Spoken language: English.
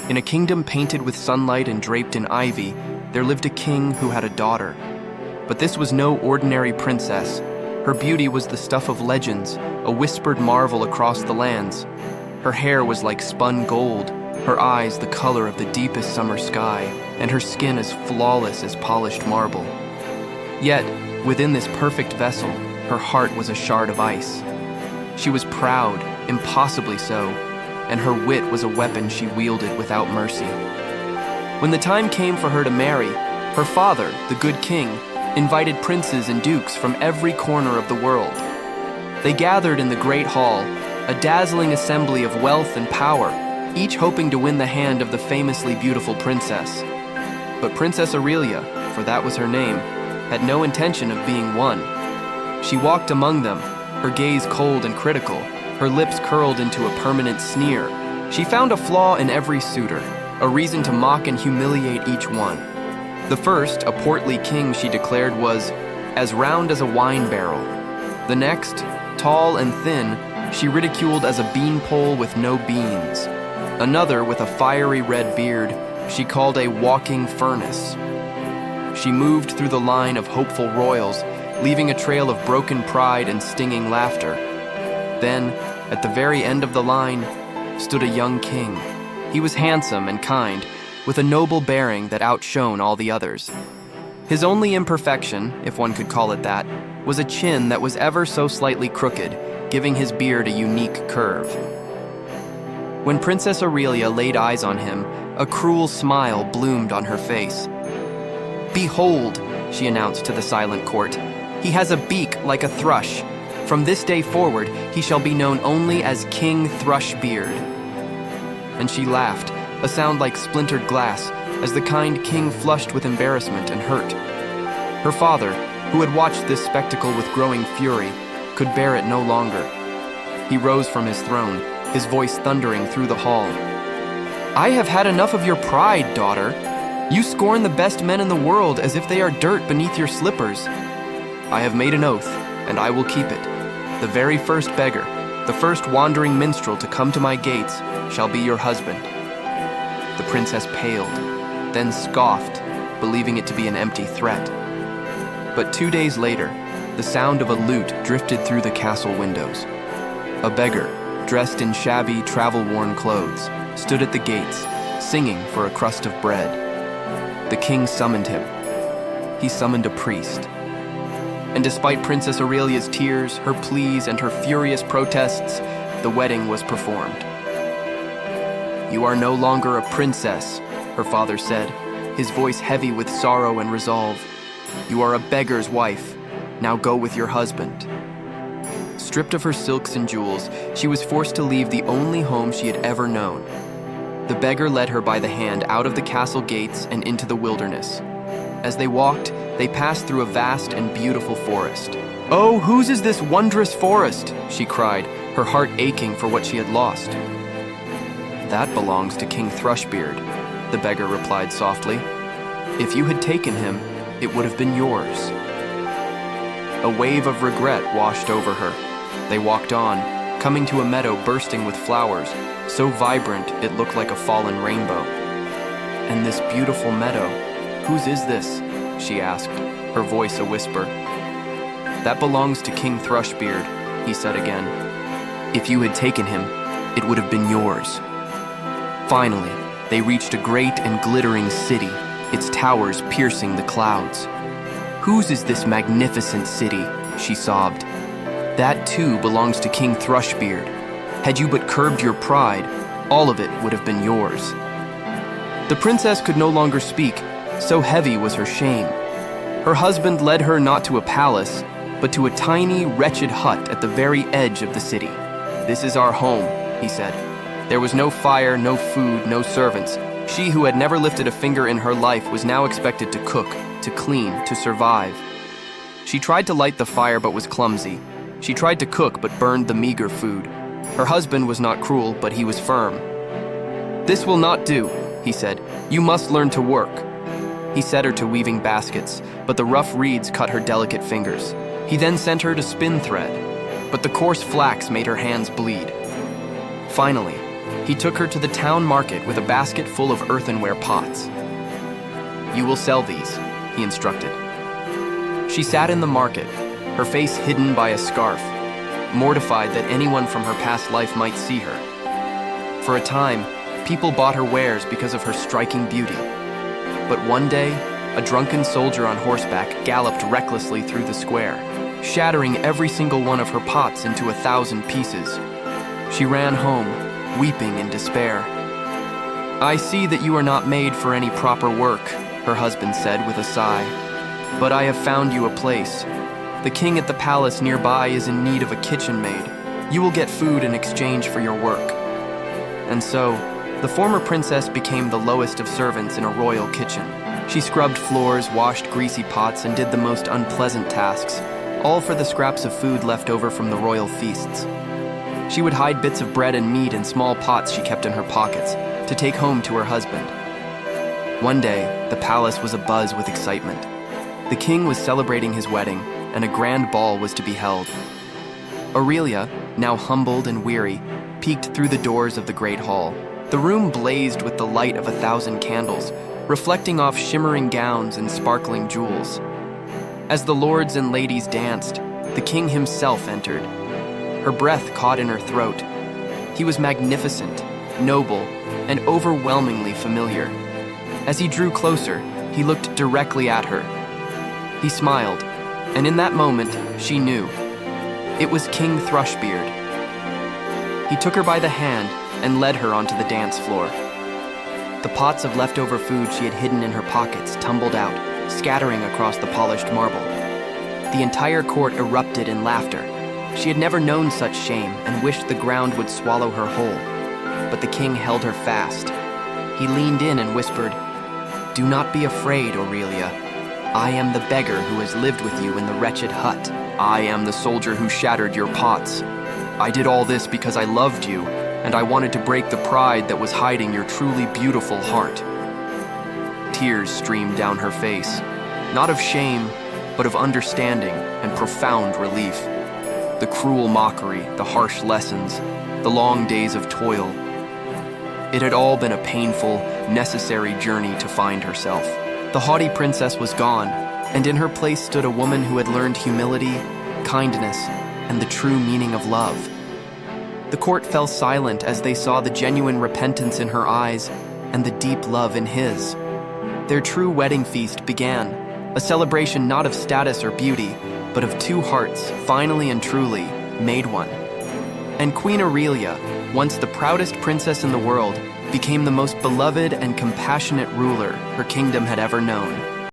In a kingdom painted with sunlight and draped in ivy, there lived a king who had a daughter. But this was no ordinary princess. Her beauty was the stuff of legends, a whispered marvel across the lands. Her hair was like spun gold, her eyes the color of the deepest summer sky, and her skin as flawless as polished marble. Yet, within this perfect vessel, her heart was a shard of ice. She was proud, impossibly so, and her wit was a weapon she wielded without mercy. When the time came for her to marry, her father, the good king, invited princes and dukes from every corner of the world. They gathered in the great hall, a dazzling assembly of wealth and power, each hoping to win the hand of the famously beautiful princess. But Princess Aurelia, for that was her name, had no intention of being won. She walked among them, her gaze cold and critical, her lips curled into a permanent sneer. She found a flaw in every suitor, a reason to mock and humiliate each one. The first, a portly king, she declared, was as round as a wine barrel. The next, tall and thin, she ridiculed as a beanpole with no beans. Another, with a fiery red beard, she called a walking furnace. She moved through the line of hopeful royals, leaving a trail of broken pride and stinging laughter. Then, at the very end of the line, stood a young king. He was handsome and kind, with a noble bearing that outshone all the others. His only imperfection, if one could call it that, was a chin that was ever so slightly crooked, giving his beard a unique curve. When Princess Aurelia laid eyes on him, a cruel smile bloomed on her face. "Behold," she announced to the silent court, "he has a beak like a thrush. From this day forward, he shall be known only as King Thrushbeard." And she laughed, a sound like splintered glass, as the kind king flushed with embarrassment and hurt. Her father, who had watched this spectacle with growing fury, could bear it no longer. He rose from his throne, his voice thundering through the hall. "I have had enough of your pride, daughter. You scorn the best men in the world as if they are dirt beneath your slippers. I have made an oath, and I will keep it. The very first beggar, the first wandering minstrel to come to my gates, shall be your husband." The princess paled, then scoffed, believing it to be an empty threat. But 2 days later, the sound of a lute drifted through the castle windows. A beggar, dressed in shabby, travel-worn clothes, stood at the gates, singing for a crust of bread. The king summoned him. He summoned a priest. And despite Princess Aurelia's tears, her pleas, and her furious protests, the wedding was performed. "You are no longer a princess," her father said, his voice heavy with sorrow and resolve. "You are a beggar's wife. Now go with your husband." Stripped of her silks and jewels, she was forced to leave the only home she had ever known. The beggar led her by the hand out of the castle gates and into the wilderness. As they walked, they passed through a vast and beautiful forest. "Oh, whose is this wondrous forest?" she cried, her heart aching for what she had lost. "That belongs to King Thrushbeard," the beggar replied softly. "If you had taken him, it would have been yours." A wave of regret washed over her. They walked on, coming to a meadow bursting with flowers, so vibrant it looked like a fallen rainbow. "And this beautiful meadow, whose is this?" she asked, her voice a whisper. "That belongs to King Thrushbeard," he said again. "If you had taken him, it would have been yours." Finally, they reached a great and glittering city, its towers piercing the clouds. "Whose is this magnificent city?" she sobbed. "That too belongs to King Thrushbeard. Had you but curbed your pride, all of it would have been yours." The princess could no longer speak, so heavy was her shame. Her husband led her not to a palace, but to a tiny, wretched hut at the very edge of the city. "This is our home," he said. There was no fire, no food, no servants. She who had never lifted a finger in her life was now expected to cook, to clean, to survive. She tried to light the fire but was clumsy. She tried to cook but burned the meager food. Her husband was not cruel, but he was firm. "This will not do," he said. "You must learn to work." He set her to weaving baskets, but the rough reeds cut her delicate fingers. He then sent her to spin thread, but the coarse flax made her hands bleed. Finally, He took her to the town market with a basket full of earthenware pots. "You will sell these," he instructed. She sat in the market, her face hidden by a scarf, mortified that anyone from her past life might see her. For a time, people bought her wares because of her striking beauty. But one day, a drunken soldier on horseback galloped recklessly through the square, shattering every single one of her pots into 1,000 pieces. She ran home, weeping in despair. "I see that you are not made for any proper work," her husband said with a sigh. "But I have found you a place. The king at the palace nearby is in need of a kitchen maid. You will get food in exchange for your work." And so, the former princess became the lowest of servants in a royal kitchen. She scrubbed floors, washed greasy pots, and did the most unpleasant tasks, all for the scraps of food left over from the royal feasts. She would hide bits of bread and meat in small pots she kept in her pockets to take home to her husband. One day, the palace was abuzz with excitement. The king was celebrating his wedding, and a grand ball was to be held. Aurelia, now humbled and weary, peeked through the doors of the great hall. The room blazed with the light of 1,000 candles, reflecting off shimmering gowns and sparkling jewels. As the lords and ladies danced, the king himself entered. Her breath caught in her throat. He was magnificent, noble, and overwhelmingly familiar. As he drew closer, he looked directly at her. He smiled, and in that moment, she knew. It was King Thrushbeard. He took her by the hand and led her onto the dance floor. The pots of leftover food she had hidden in her pockets tumbled out, scattering across the polished marble. The entire court erupted in laughter. She had never known such shame and wished the ground would swallow her whole. But the king held her fast. He leaned in and whispered, "Do not be afraid, Aurelia. I am the beggar who has lived with you in the wretched hut. I am the soldier who shattered your pots. I did all this because I loved you, and I wanted to break the pride that was hiding your truly beautiful heart." Tears streamed down her face, not of shame, but of understanding and profound relief. The cruel mockery, the harsh lessons, the long days of toil. It had all been a painful, necessary journey to find herself. The haughty princess was gone, and in her place stood a woman who had learned humility, kindness, and the true meaning of love. The court fell silent as they saw the genuine repentance in her eyes and the deep love in his. Their true wedding feast began, a celebration not of status or beauty, but of two hearts, finally and truly, made one. And Queen Aurelia, once the proudest princess in the world, became the most beloved and compassionate ruler her kingdom had ever known.